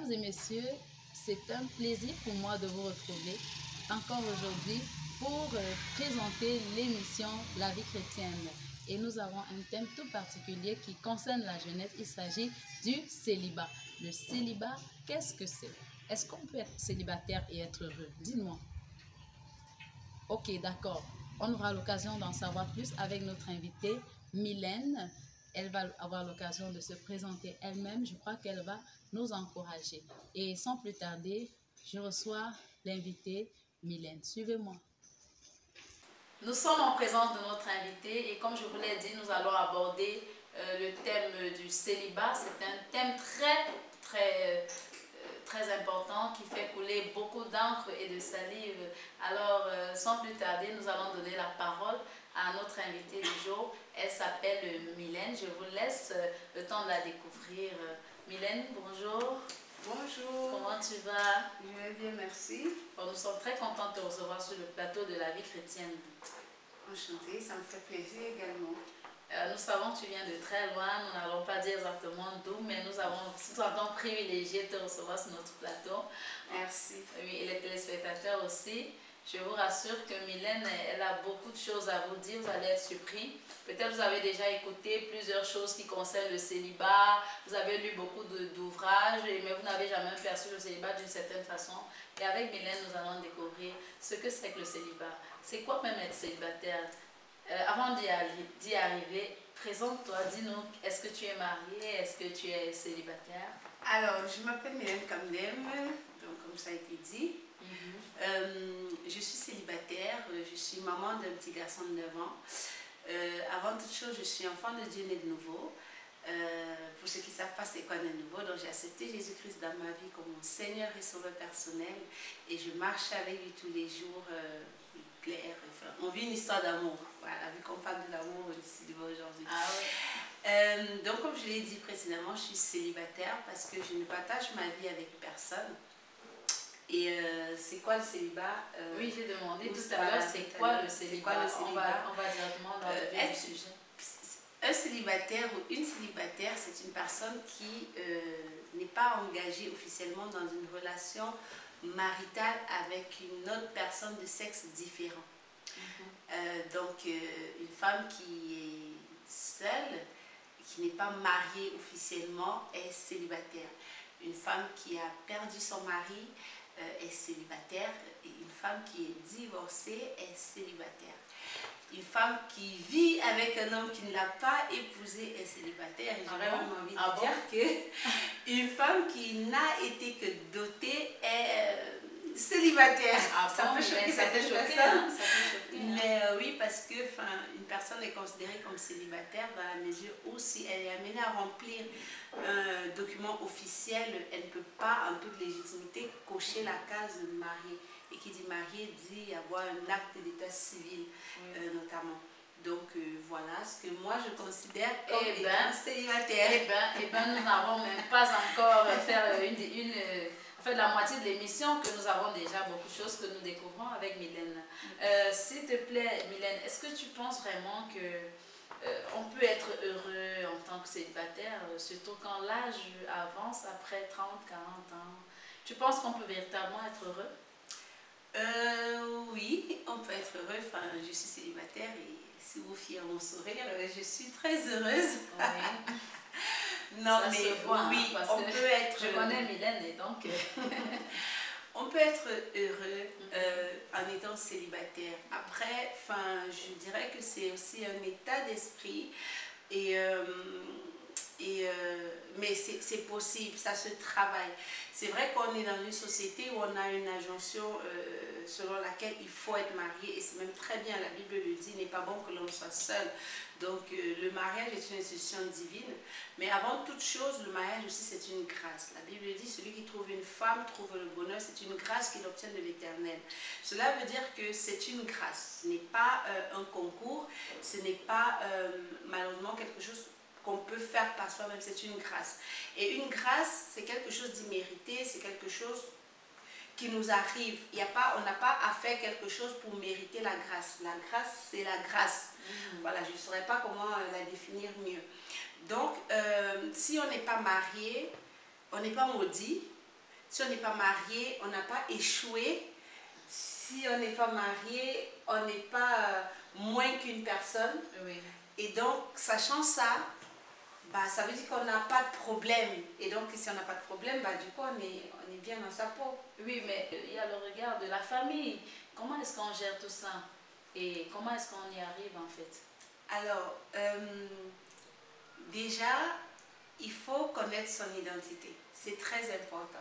Mesdames et messieurs, c'est un plaisir pour moi de vous retrouver encore aujourd'hui pour présenter l'émission La vie chrétienne. Et nous avons un thème tout particulier qui concerne la jeunesse. Il s'agit du célibat. Le célibat, qu'est-ce que c'est? Est-ce qu'on peut être célibataire et être heureux? Dis-moi. Ok, d'accord. On aura l'occasion d'en savoir plus avec notre invitée, Mylène. Elle va avoir l'occasion de se présenter elle-même. Je crois qu'elle va nous encourager. Et sans plus tarder, je reçois l'invitée Mylène. Suivez-moi. Nous sommes en présence de notre invitée et comme je vous l'ai dit, nous allons aborder le thème du célibat. C'est un thème très important qui fait couler beaucoup d'encre et de salive. Alors, sans plus tarder, nous allons donner la parole à notre invitée du jour. Elle s'appelle Mylène. Je vous laisse le temps de la découvrir. Mylène, bonjour. Bonjour. Comment tu vas? Je vais bien, merci. Bon, nous sommes très contents de te recevoir sur le plateau de La vie chrétienne. Enchantée, ça me fait plaisir également. Nous savons que tu viens de très loin, nous n'allons pas dire exactement d'où, mais nous avons privilégié de te recevoir sur notre plateau. Merci. Oui, et les téléspectateurs aussi. Je vous rassure que Mylène, elle a beaucoup de choses à vous dire, vous allez être surpris. Peut-être vous avez déjà écouté plusieurs choses qui concernent le célibat, vous avez lu beaucoup d'ouvrages, mais vous n'avez jamais perçu le célibat d'une certaine façon. Et avec Mylène, nous allons découvrir ce que c'est que le célibat. C'est quoi même être célibataire? Avant d'y arriver, présente-toi, dis-nous, est-ce que tu es mariée, est-ce que tu es célibataire? Alors, je m'appelle Mylène Kamdem, donc comme ça a été dit. Je suis célibataire, je suis maman d'un petit garçon de 9 ans. Avant toute chose, je suis enfant de Dieu né de nouveau. Pour ceux qui ne savent pas c'est quoi né de nouveau, donc j'ai accepté Jésus-Christ dans ma vie comme mon Seigneur et Sauveur personnel et je marche avec lui tous les jours. Plaire, enfin, on vit une histoire d'amour, voilà, vu qu'on parle de l'amour d'ici aujourd'hui. Ah ouais. Donc comme je l'ai dit précédemment, je suis célibataire parce que je ne partage ma vie avec personne. Et c'est quoi le célibat? Oui, j'ai demandé tout à l'heure, c'est quoi le célibat? On va directement dans le vif du sujet. Un célibataire ou une célibataire, c'est une personne qui n'est pas engagée officiellement dans une relation maritale avec une autre personne de sexe différent. Donc, une femme qui est seule, qui n'est pas mariée officiellement, est célibataire. Une femme qui a perdu son mari est célibataire. Et une femme qui est divorcée est célibataire. Une femme qui vit avec un homme qui ne l'a pas épousé est célibataire. Et j'ai vraiment envie de dire qu'une femme qui n'a été que dotée est célibataire. Ça peut choquer certaines personnes. Mais oui, parce que une personne est considérée comme célibataire dans la mesure où si elle est amenée à remplir un document officiel, elle ne peut pas en toute légitimité cocher la case mariée. Et qui dit marié dit avoir un acte d'état civil notamment. Donc voilà ce que moi je considère comme célibataire. Nous n'avons même pas encore fait la moitié de l'émission que nous avons déjà beaucoup de choses que nous découvrons avec Mylène. S'il te plaît, Mylène, est-ce que tu penses vraiment que on peut être heureux en tant que célibataire, surtout quand l'âge avance après 30, 40 ans? Tu penses qu'on peut véritablement être heureux? Oui, on peut être heureux. Enfin, je suis célibataire et si vous fiez à mon sourire, je suis très heureuse. Oui. Non, ça mais voit, oui, parce on que peut être. Je connais Mylène et donc. On peut être heureux en étant célibataire. Après, je dirais que c'est aussi un état d'esprit mais c'est possible, ça se travaille. C'est vrai qu'on est dans une société où on a une injonction selon laquelle il faut être marié et c'est même très bien, la Bible le dit, il n'est pas bon que l'homme soit seul. Donc le mariage est une institution divine, mais avant toute chose, le mariage aussi c'est une grâce. La Bible dit, celui qui trouve une femme trouve le bonheur, c'est une grâce qu'il obtient de l'Éternel. Cela veut dire que c'est une grâce, ce n'est pas un concours, ce n'est pas malheureusement quelque chose qu'on peut faire par soi-même, c'est une grâce. Et une grâce, c'est quelque chose d'immérité, c'est quelque chose qui nous arrive. On n'a pas à faire quelque chose pour mériter la grâce. La grâce, c'est la grâce. Voilà, je ne saurais pas comment la définir mieux. Donc, si on n'est pas marié, on n'est pas maudit, Si on n'est pas marié, on n'a pas échoué. Si on n'est pas marié, on n'est pas moins qu'une personne. Oui. Et donc, sachant ça, bah, ça veut dire qu'on n'a pas de problème. Et donc, si on n'a pas de problème, bah, du coup, on est bien dans sa peau. Oui, mais il y a le regard de la famille. Comment est-ce qu'on gère tout ça? Et comment est-ce qu'on y arrive en fait? Alors, déjà, il faut connaître son identité. C'est très important.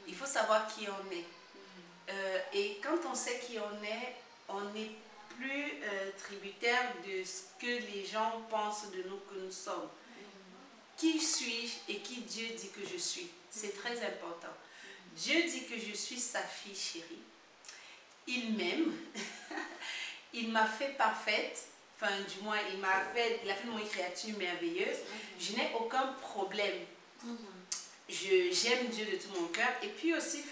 Il faut savoir qui on est. Et quand on sait qui on n'est plus tributaire de ce que les gens pensent de nous que nous sommes. Qui suis-je et qui Dieu dit que je suis? C'est très important. Dieu dit que je suis sa fille chérie. Il m'aime. Il m'a fait parfaite. Enfin, du moins, il a fait de moi une créature merveilleuse. Je n'ai aucun problème. J'aime Dieu de tout mon cœur. Et puis aussi,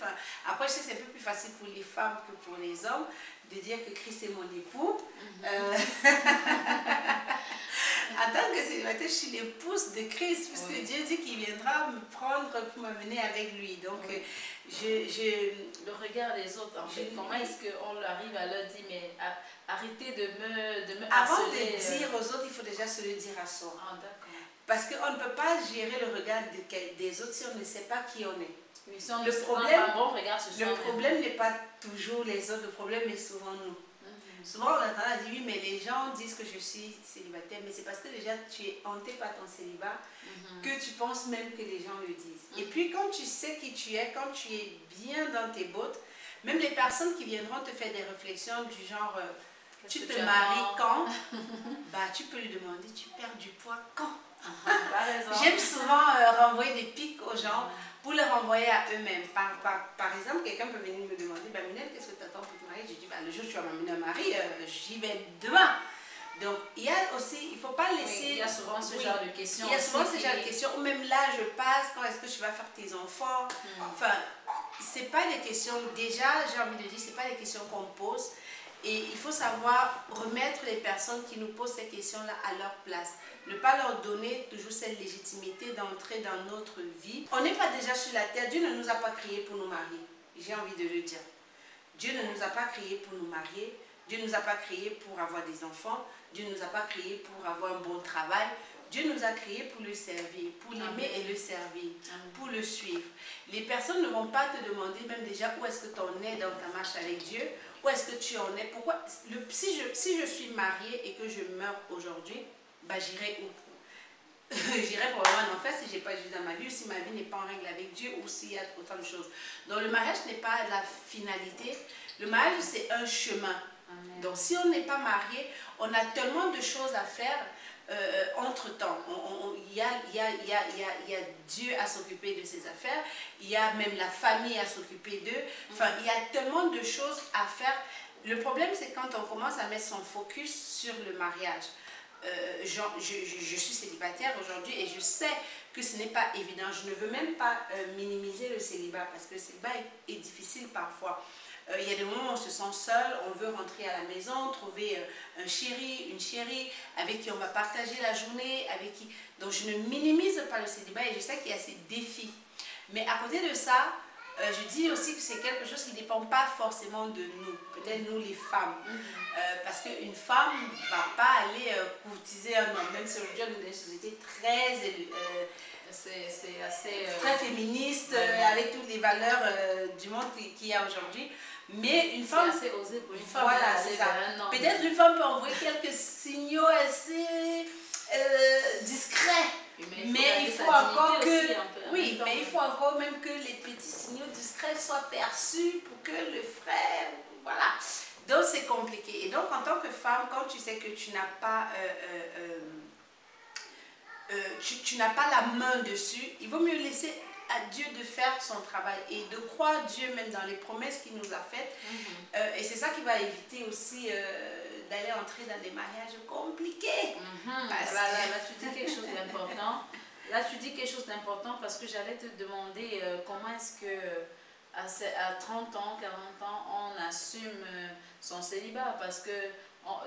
après, je sais que c'est un peu plus facile pour les femmes que pour les hommes de dire que Christ est mon époux. En tant que célibataire, je suis l'épouse de Christ, puisque Dieu dit qu'il viendra me prendre pour m'amener avec lui. Donc, le regard des autres, en fait, comment est-ce qu'on arrive à leur dire, mais arrêtez de me avant harceler, de dire aux autres, il faut déjà se le dire à soi. Ah, d'accord. Parce qu'on ne peut pas gérer le regard des autres si on ne sait pas qui on est. Oui, si on le problème, pas bon regard sur le problème n'est pas toujours les autres, le problème est souvent nous. Souvent, on a tendance à dire, oui, mais les gens disent que je suis célibataire, mais c'est parce que déjà, tu es hanté par ton célibat que tu penses même que les gens le disent. Et puis, quand tu sais qui tu es, quand tu es bien dans tes bottes, même les personnes qui viendront te faire des réflexions du genre, tu te maries quand? Bah, tu peux lui demander, tu perds du poids quand? J'aime souvent renvoyer des pics aux gens pour les renvoyer à eux-mêmes. Par exemple, quelqu'un peut venir me demander, bah, Minette, qu'est-ce que tu attends pour te marier? Je dis, bah, le jour où tu vas m'amener un mari, j'y vais demain. Donc, il y a aussi, il ne faut pas laisser... Oui, il y a souvent ce genre de questions. Il y a souvent ce genre de questions, ou même l'âge passe, quand est-ce que tu vas faire tes enfants? Enfin, ce n'est pas des questions, déjà, j'ai envie de dire, ce n'est pas des questions qu'on pose. Et il faut savoir remettre les personnes qui nous posent ces questions-là à leur place. Ne pas leur donner toujours cette légitimité d'entrer dans notre vie. On n'est pas déjà sur la terre. Dieu ne nous a pas créés pour nous marier. J'ai envie de le dire. Dieu ne nous a pas créés pour nous marier. Dieu ne nous a pas créés pour avoir des enfants. Dieu ne nous a pas créés pour avoir un bon travail. Dieu nous a créés pour le servir, pour l'aimer et le servir, pour le suivre. Les personnes ne vont pas te demander même déjà où est-ce que tu en es dans ta marche avec Dieu, où est-ce que tu en es, pourquoi, si je suis mariée et que je meurs aujourd'hui, bah, j'irai où? J'irai probablement en enfer si je n'ai pas Jésus dans ma vie, ou si ma vie n'est pas en règle avec Dieu, ou s'il y a autant de choses. Donc le mariage n'est pas la finalité, le mariage c'est un chemin. Donc si on n'est pas marié, on a tellement de choses à faire. Entre-temps, il y a Dieu à s'occuper de ses affaires, il y a même la famille à s'occuper d'eux, enfin, il y a tellement de choses à faire. Le problème, c'est quand on commence à mettre son focus sur le mariage. Je suis célibataire aujourd'hui et je sais que ce n'est pas évident. Je ne veux même pas minimiser le célibat parce que le célibat est difficile parfois. Il y a des moments où on se sent seul, on veut rentrer à la maison, trouver un chéri, une chérie avec qui on va partager la journée, avec qui... Donc je ne minimise pas le célibat et je sais qu'il y a ces défis. Mais à côté de ça, je dis aussi que c'est quelque chose qui ne dépend pas forcément de nous, peut-être nous les femmes. Parce qu'une femme ne va pas aller courtiser un homme, même si aujourd'hui on est dans une société très féministe, avec toutes les valeurs du monde qu'il y a aujourd'hui. Mais une femme, c'est assez osé pour une femme. Voilà, c'est ça. Peut-être une femme peut envoyer quelques signaux assez discrets. Mais il faut encore que, oui, mais il faut encore même que les petits signaux discrets soient perçus pour que le frère, voilà. Donc c'est compliqué. Et donc en tant que femme, quand tu sais que tu n'as pas tu n'as pas la main dessus, il vaut mieux laisser à Dieu de faire son travail et de croire Dieu même dans les promesses qu'il nous a faites. Et c'est ça qui va éviter aussi d'aller entrer dans des mariages compliqués. Là, tu dis quelque chose d'important. Là, tu dis quelque chose d'important parce que j'allais te demander comment est-ce que à 30 ans, 40 ans, on assume son célibat. Parce que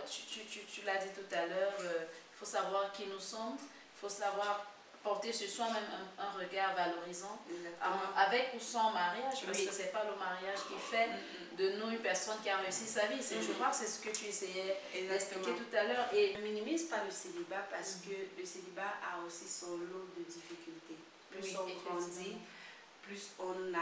tu l'as dit tout à l'heure, il faut savoir qui nous sommes, il faut savoir porter sur soi-même un regard valorisant, Exactement. avec ou sans mariage, parce Oui. que c'est pas le mariage qui fait de nous une personne qui a réussi sa vie. Je crois que c'est ce que tu essayais d'expliquer tout à l'heure. Et ne minimise pas le célibat parce que le célibat a aussi son lot de difficultés. Plus on grandit, plus on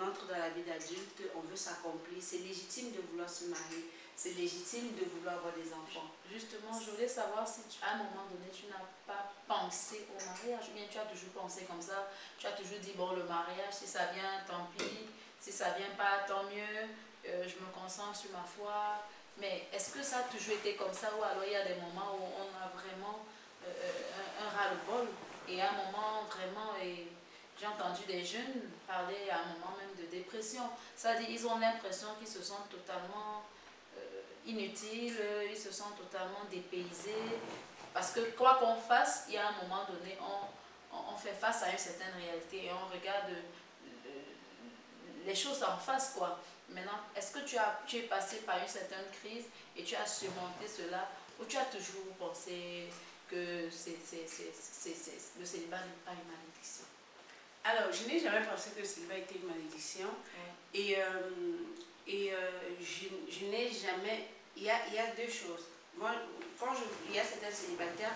entre dans la vie d'adulte, on veut s'accomplir. C'est légitime de vouloir se marier. C'est légitime de vouloir avoir des enfants. Justement, je voulais savoir si à un moment donné, tu n'as pas pensé au mariage, ou bien tu as toujours pensé comme ça, tu as toujours dit, bon, le mariage, si ça vient, tant pis, si ça vient pas, tant mieux, je me concentre sur ma foi. Mais est-ce que ça a toujours été comme ça, ou alors il y a des moments où on a vraiment un ras-le-bol, et à un moment vraiment, j'ai entendu des jeunes parler à un moment même de dépression. C'est-à-dire, ils ont l'impression qu'ils se sentent totalement inutiles, ils se sentent totalement dépaysés, parce que quoi qu'on fasse, il y a un moment donné, on fait face à une certaine réalité et on regarde les choses en face, quoi. Maintenant, est-ce que tu es passé par une certaine crise et tu as surmonté cela, ou tu as toujours pensé que le célibat n'est pas une malédiction? Alors, je n'ai jamais pensé que le célibat était une malédiction. Et je n'ai jamais... Il y a deux choses. Moi, il y a certains célibataires,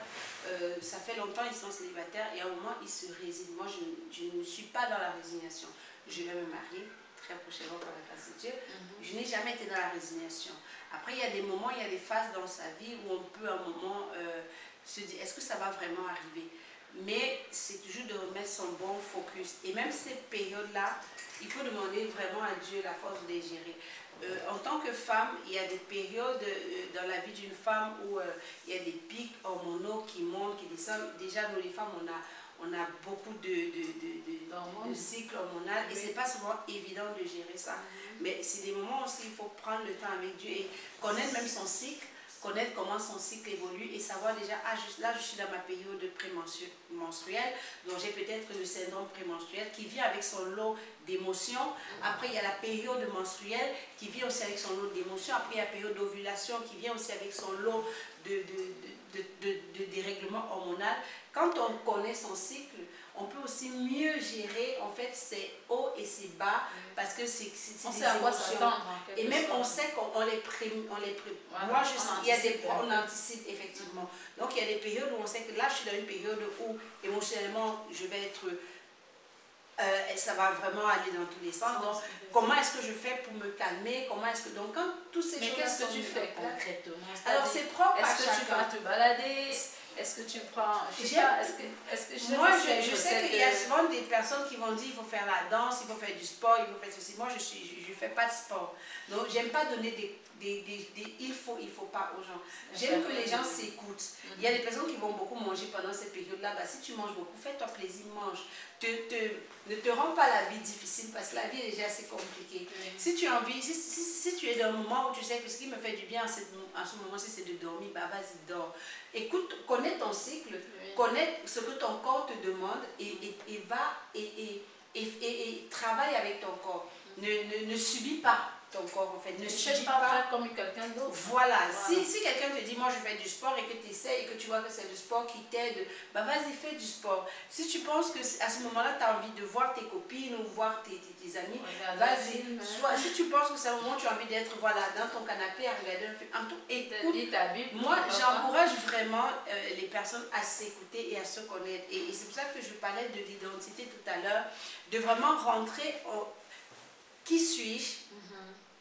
ça fait longtemps qu'ils sont célibataires et à un moment, ils se résignent. Moi, je ne suis pas dans la résignation. Je vais me marier très prochainement par la grâce de Dieu. Je n'ai jamais été dans la résignation. Après, il y a des moments, il y a des phases dans sa vie où on peut à un moment se dire, est-ce que ça va vraiment arriver? Mais c'est toujours de remettre son bon focus. Et même ces périodes-là, il faut demander vraiment à Dieu la force de les gérer. En tant que femme, il y a des périodes dans la vie d'une femme où il y a des pics hormonaux qui montent, qui descendent. Déjà, nous les femmes, on a beaucoup de cycles hormonaux et c'est pas souvent évident de gérer ça. Mais c'est des moments aussi, il faut prendre le temps avec Dieu et connaître même son cycle, connaître comment son cycle évolue et savoir déjà, ah, là je suis dans ma période prémenstruelle, donc j'ai peut-être le syndrome prémenstruel qui vient avec son lot d'émotions. Après il y a la période menstruelle qui vient aussi avec son lot d'émotions. Après il y a la période d'ovulation qui vient aussi avec son lot de dérèglement hormonal. Quand on connaît son cycle, on peut aussi mieux gérer en fait ses hauts et ses bas parce que c'est on sait à quoi s'attendre. Et même on sait qu'on les prévient. Voilà, moi, il y a des on anticipe effectivement. Donc il y a des périodes où on sait que là je suis dans une période où émotionnellement je vais être ça va vraiment aller dans tous les sens. Donc, comment est-ce que je fais pour me calmer? Comment est-ce que... Donc, quand tous ces choses... Mais qu'est-ce que tu fais concrètement? Alors, c'est propre à chacun. Est-ce que tu vas te balader? Est-ce que tu prends... Moi, je sais qu'il y a souvent des personnes qui vont dire il faut faire la danse, il faut faire du sport, il faut faire ceci. Moi, je ne fais pas de sport. Donc, j'aime pas donner des il faut pas aux gens. J'aime que les gens s'écoutent. Il y a des personnes qui vont beaucoup manger pendant cette période-là. Bah, si tu manges beaucoup, fais-toi plaisir, mange. Ne te rends pas la vie difficile parce que la vie est déjà assez compliquée. Si tu as envie, si tu es dans un moment où tu sais que ce qui me fait du bien à ce moment-ci, c'est de dormir, bah vas-y, dors. Écoute, connais ton cycle, connais ce que ton corps te demande et va et travaille avec ton corps. Ne subis pas ton corps en fait. Ne cherche pas à faire comme quelqu'un d'autre. Voilà. Si quelqu'un te dit moi je fais du sport et que tu essaies et que tu vois que c'est le sport qui t'aide, bah vas-y, fais du sport. Si tu penses que à ce moment-là tu as envie de voir tes copines ou voir tes amis, vas-y. Si tu penses que c'est un moment où tu as envie d'être voilà, dans ton canapé à regarder un film, en tout, écoute, moi j'encourage vraiment les personnes à s'écouter et à se connaître. Et c'est pour ça que je parlais de l'identité tout à l'heure, de vraiment rentrer au qui suis-je?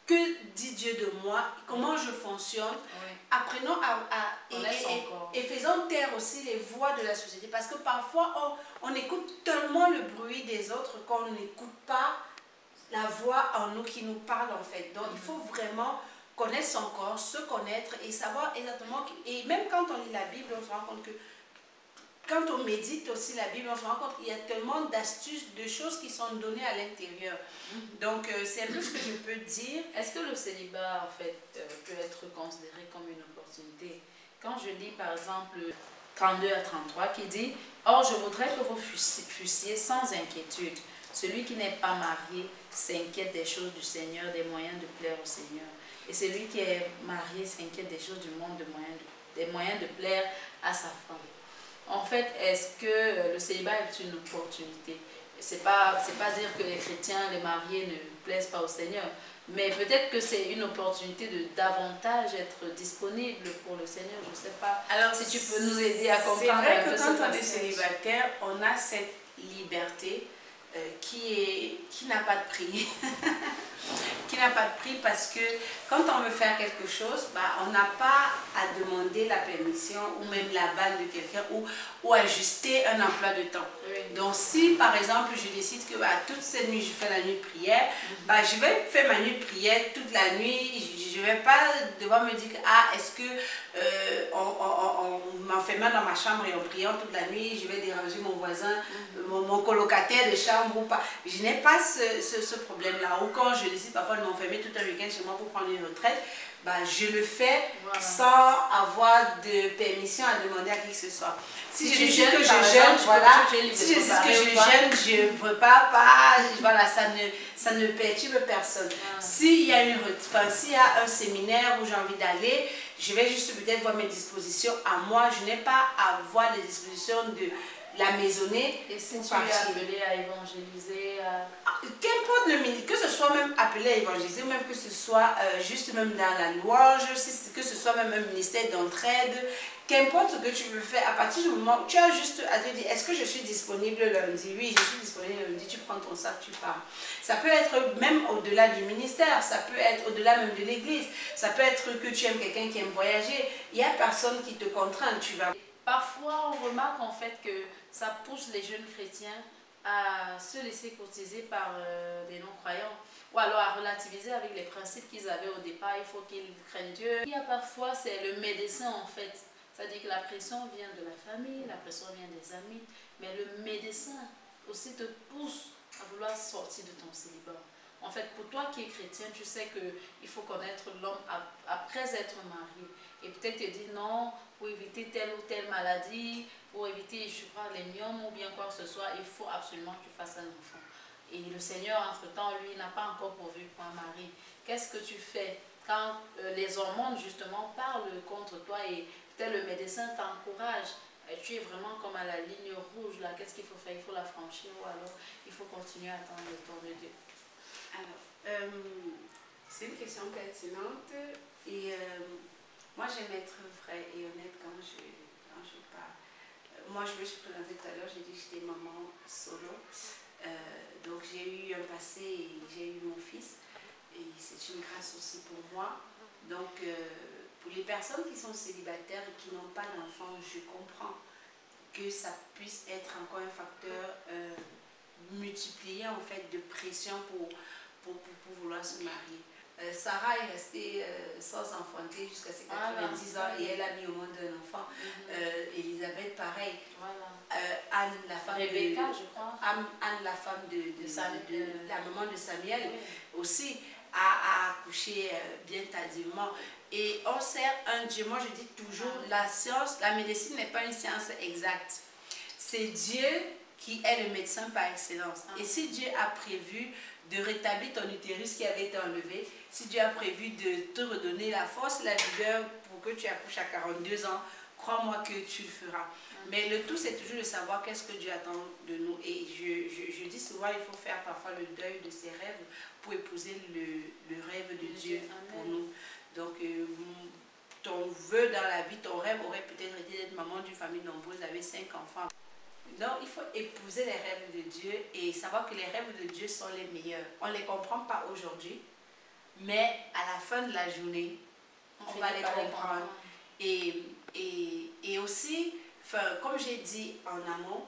Que dit Dieu de moi? Comment je fonctionne? Apprenons et faisons taire aussi les voix de la société. Parce que parfois, on écoute tellement le bruit des autres qu'on n'écoute pas la voix en nous qui nous parle en fait. Donc, il faut vraiment connaître son corps, se connaître et savoir exactement... Et même quand on lit la Bible, on se rend compte que quand on médite aussi la Bible, on se rend compte qu'il y a tellement d'astuces, de choses qui sont données à l'intérieur. Donc, c'est un peu ce que je peux dire. Est-ce que le célibat, en fait, peut être considéré comme une opportunité? Quand je lis, par exemple, 32 à 33, qui dit « Or, je voudrais que vous fussiez sans inquiétude. Celui qui n'est pas marié s'inquiète des choses du Seigneur, des moyens de plaire au Seigneur. Et celui qui est marié s'inquiète des choses du monde, des moyens de plaire à sa femme. » En fait, est-ce que le célibat est une opportunité? C'est pas dire que les chrétiens, les mariés ne plaisent pas au Seigneur, mais peut-être que c'est une opportunité de davantage être disponible pour le Seigneur. Je ne sais pas. Alors, si tu peux nous aider à comprendre. C'est vrai que quand on est célibataire, on a cette liberté qui n'a pas de prix. Qui n'a pas de prix parce que quand on veut faire quelque chose, bah, on n'a pas à demander la permission ou même l'aval de quelqu'un ou ajuster un emploi de temps. Oui. Donc si par exemple je décide que bah, toute cette nuit je fais la nuit de prière, bah, je vais faire ma nuit de prière toute la nuit. Je ne vais pas devoir me dire ah, est-ce que en m'enfermant dans ma chambre et en priant toute la nuit, je vais déranger mon voisin, mon colocataire de chambre ou pas. Je n'ai pas ce problème-là. Ou quand je décide parfois de m'enfermer tout un week-end chez moi pour prendre une retraite, bah, je le fais sans avoir de permission à demander à qui que ce soit. Si je dis que je jeûne, voilà, si je dis que je jeûne, je ne prépare pas, voilà, ça ne perturbe personne. S'il y a un séminaire où j'ai envie d'aller, je vais juste peut-être voir mes dispositions à moi. Je n'ai pas à voir les dispositions de la maisonnée. Et si tu es appelé à évangéliser, qu'importe le ministère, que ce soit même appelé à évangéliser, ou même que ce soit juste même dans la louange, que ce soit même un ministère d'entraide, qu'importe ce que tu veux faire, à partir du moment où tu as juste à te dire, est-ce que je suis disponible lundi? Oui, je suis disponible lundi, tu prends ton sac, tu pars. Ça peut être même au-delà du ministère, ça peut être au-delà même de l'église, ça peut être que tu aimes quelqu'un qui aime voyager, il n'y a personne qui te contraint, tu vas. Parfois, on remarque en fait que ça pousse les jeunes chrétiens à se laisser courtiser par des non-croyants ou alors à relativiser avec les principes qu'ils avaient au départ. Il faut qu'ils craignent Dieu. Il y a parfois, c'est le médecin en fait. C'est-à-dire que la pression vient de la famille, la pression vient des amis, mais le médecin aussi te pousse à vouloir sortir de ton célibat. En fait, pour toi qui es chrétien, tu sais qu'il faut connaître l'homme après être marié. Et peut-être te dire non, pour éviter telle ou telle maladie, pour éviter, je crois, les myomes ou bien quoi que ce soit, il faut absolument que tu fasses un enfant. Et le Seigneur, entre-temps, lui, n'a pas encore pourvu pour un mari. Qu'est-ce que tu fais quand les hormones, justement, parlent contre toi et peut-être le médecin t'encourage? Tu es vraiment comme à la ligne rouge, là. Qu'est-ce qu'il faut faire? Il faut la franchir ou alors il faut continuer à attendre le tour de Dieu? Alors, c'est une question pertinente et moi j'aime être vraie et honnête quand je parle. Moi je me suis présentée tout à l'heure, j'ai dit que j'étais maman solo. Donc j'ai eu un passé et j'ai eu mon fils et c'est une grâce aussi pour moi. Donc pour les personnes qui sont célibataires et qui n'ont pas d'enfants, je comprends que ça puisse être encore un facteur multiplié en fait de pression pour vouloir se marier. Sarah est restée sans enfanter jusqu'à ses 90 ans et elle a mis au monde un enfant. Elisabeth, pareil. Voilà. Anne, la femme Rebecca, je crois. Anne, la femme de la maman de Samuel, aussi a accouché bien tardivement. Et on sert un Dieu. Moi, je dis toujours, la science, la médecine n'est pas une science exacte. C'est Dieu qui est le médecin par excellence. Et si Dieu a prévu de rétablir ton utérus qui avait été enlevé, si Dieu a prévu de te redonner la force, la vigueur pour que tu accouches à 42 ans, crois-moi que tu le feras. Mais le tout, c'est toujours de savoir qu'est-ce que Dieu attend de nous. Et je dis souvent, il faut faire parfois le deuil de ses rêves pour épouser le rêve de Dieu pour nous. Donc, ton vœu dans la vie, ton rêve aurait peut-être été d'être maman d'une famille nombreuse avec 5 enfants. Donc, il faut épouser les rêves de Dieu et savoir que les rêves de Dieu sont les meilleurs. On ne les comprend pas aujourd'hui, mais à la fin de la journée, on va les comprendre. Et aussi, comme j'ai dit en amont,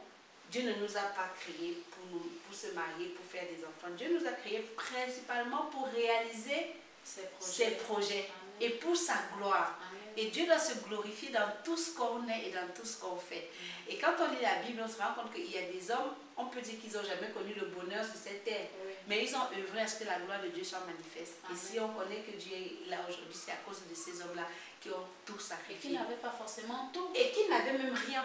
Dieu ne nous a pas créés pour se marier, pour faire des enfants. Dieu nous a créés principalement pour réaliser ses projets et pour sa gloire. Amen. Et Dieu doit se glorifier dans tout ce qu'on est et dans tout ce qu'on fait. Et quand on lit la Bible, on se rend compte qu'il y a des hommes, on peut dire qu'ils n'ont jamais connu le bonheur sur cette terre. Oui. Mais ils ont œuvré à ce que la gloire de Dieu soit manifeste. Amen. Et si on connaît que Dieu est là aujourd'hui, c'est à cause de ces hommes-là qui ont tout sacrifié. Et qui n'avaient pas forcément tout. Et qui n'avaient même rien.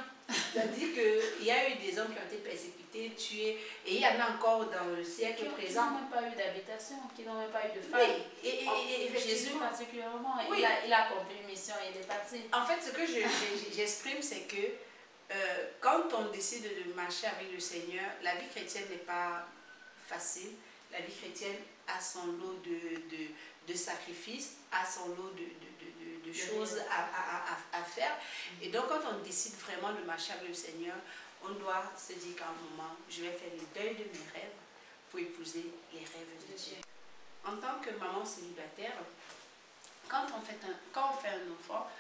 C'est-à-dire qu'il y a eu des hommes qui ont été persécutés, tués, et il y en a encore dans le siècle présent. Qui n'ont même pas eu d'habitation, qui n'ont même pas eu de femme. Oui, et Jésus particulièrement, oui. il a accompli une mission et il est parti. En fait, ce que j'exprime, c'est que quand on décide de marcher avec le Seigneur, la vie chrétienne n'est pas facile. La vie chrétienne a son lot de sacrifices, a son lot de choses à faire. Et donc, quand on décide vraiment de marcher avec le Seigneur, on doit se dire qu'à un moment, je vais faire le deuil de mes rêves pour épouser les rêves de Dieu. En tant que maman célibataire, quand on fait un enfant,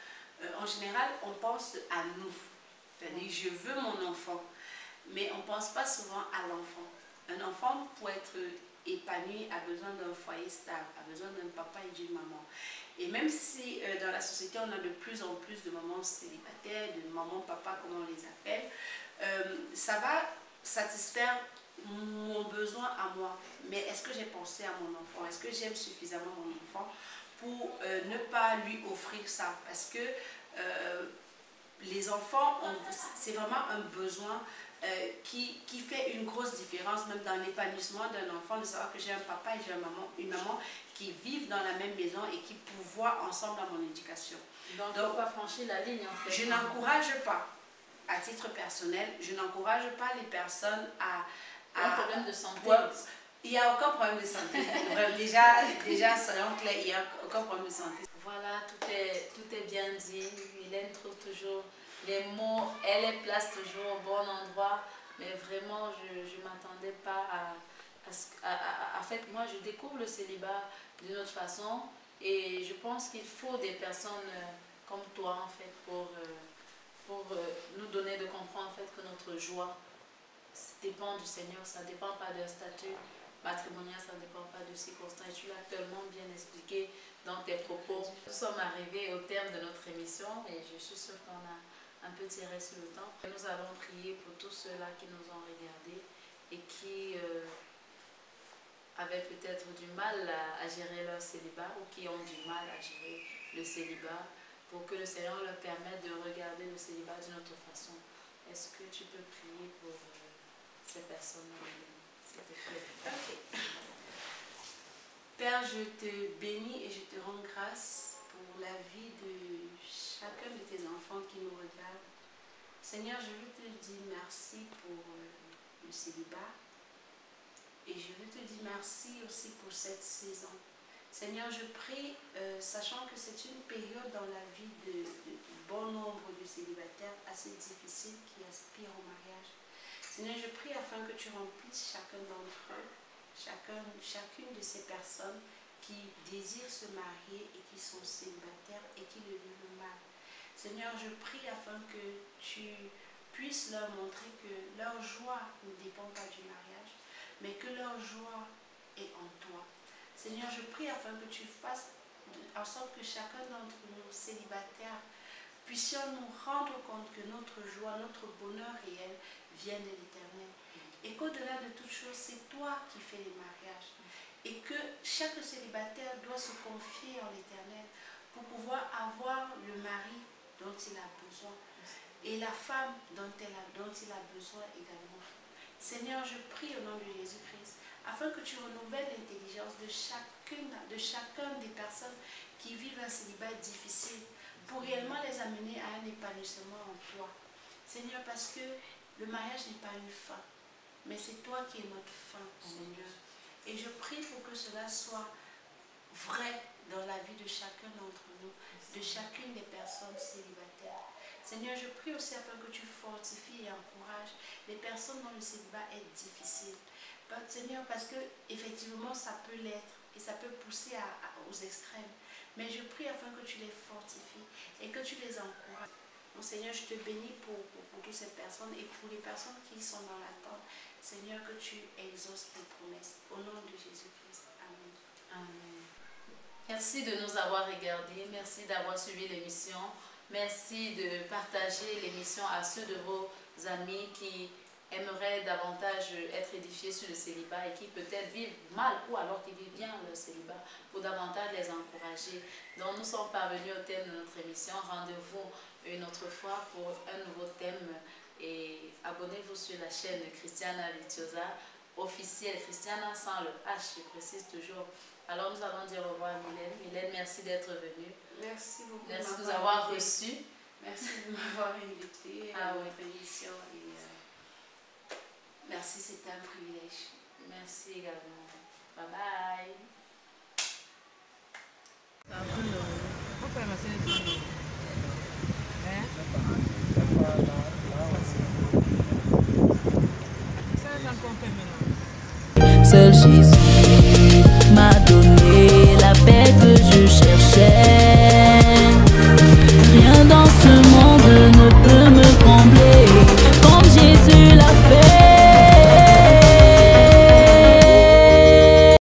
en général, on pense à nous. C'est-à-dire, je veux mon enfant, mais on ne pense pas souvent à l'enfant. Un enfant, pour être épanoui, a besoin d'un foyer stable, a besoin d'un papa et d'une maman. Et même si dans la société, on a de plus en plus de mamans célibataires, de mamans, papa, comme on les appelle, ça va satisfaire mon besoin à moi. Mais est-ce que j'ai pensé à mon enfant? Est-ce que j'aime suffisamment mon enfant pour ne pas lui offrir ça? Parce que les enfants, c'est vraiment un besoin qui fait une grosse différence, même dans l'épanouissement d'un enfant, de savoir que j'ai un papa et j'ai une maman qui vivent dans la même maison et qui pourvoient ensemble à mon éducation. Donc, il ne faut pas franchir la ligne en fait. Je n'encourage pas, à titre personnel, je n'encourage pas les personnes à un problème de santé. Il n'y a aucun problème de santé. déjà, soyons clairs, il n'y a aucun problème de santé. Voilà, tout est bien dit. Mylène trouve toujours les mots, elle les place toujours au bon endroit. Mais vraiment, je ne m'attendais pas en fait, moi, je découvre le célibat d'une autre façon. Et je pense qu'il faut des personnes comme toi, en fait, pour nous donner de comprendre, en fait, que notre joie dépend du Seigneur. Ça ne dépend pas d'un statut matrimonial, ça ne dépend pas de circonstances. Et tu l'as tellement bien expliqué dans tes propos. Nous sommes arrivés au terme de notre émission et je suis sûre qu'on a un peu tiré sur le temps. Nous allons prier pour tous ceux-là qui nous ont regardés et qui avaient peut-être du mal à gérer leur célibat ou qui ont du mal à gérer le célibat, pour que le Seigneur leur permette de regarder le célibat d'une autre façon. Est-ce que tu peux prier pour ces personnes-là? Ok. Père, je te bénis et je te rends grâce pour la vie de chacun de tes enfants qui nous regardent. Seigneur, je veux te dire merci pour le célibat et je veux te dire merci aussi pour cette saison. Seigneur, je prie, sachant que c'est une période dans la vie de bon nombre de célibataires assez difficile qui aspirent au mariage. Seigneur, je prie afin que tu remplisses chacun d'entre eux, chacune de ces personnes qui désirent se marier et qui sont célibataires et qui le vivent mal. Seigneur, je prie afin que tu puisses leur montrer que leur joie ne dépend pas du mariage, mais que leur joie est en toi. Seigneur, je prie afin que tu fasses en sorte que chacun d'entre nous, célibataires, puissions nous rendre compte que notre joie, notre bonheur réel vient de l'Éternel. Et qu'au-delà de toute chose, c'est toi qui fais les mariages. Et que chaque célibataire doit se confier en l'Éternel pour pouvoir avoir le mari dont il a besoin et la femme dont il a besoin également. Seigneur, je prie au nom de Jésus-Christ afin que tu renouvelles l'intelligence de chacun des personnes qui vivent un célibat difficile pour réellement les amener à un épanouissement en toi. Seigneur, parce que le mariage n'est pas une fin, mais c'est toi qui es notre fin, Seigneur. Et je prie pour que cela soit vrai dans la vie de chacun d'entre nous, de chacune des personnes célibataires. Seigneur, je prie aussi afin que tu fortifies et encourages les personnes dont le célibat est difficile. Seigneur, parce que effectivement ça peut l'être et ça peut pousser aux extrêmes. Mais je prie afin que tu les fortifies et que tu les encourages. Mon Seigneur, je te bénis pour toutes ces personnes et pour les personnes qui sont dans l'attente. Seigneur, que tu exauces tes promesses. Au nom de Jésus-Christ. Amen. Amen. Merci de nous avoir regardés. Merci d'avoir suivi l'émission. Merci de partager l'émission à ceux de vos amis qui aimeraient davantage être édifiés sur le célibat et qui peut-être vivent mal ou alors qui vivent bien le célibat, pour davantage les encourager. Donc nous sommes parvenus au thème de notre émission. Rendez-vous une autre fois pour un nouveau thème et abonnez-vous sur la chaîne Christiana Virtuosa officielle, Christiana sans le H, je précise toujours. Alors nous allons dire au revoir à Mylène. Mylène, merci d'être venue. Merci beaucoup. Merci de nous avoir reçus. Merci de m'avoir invité à Ah oui. votre émission. Et, merci, c'était un privilège. Merci également. Bye bye. Celle she's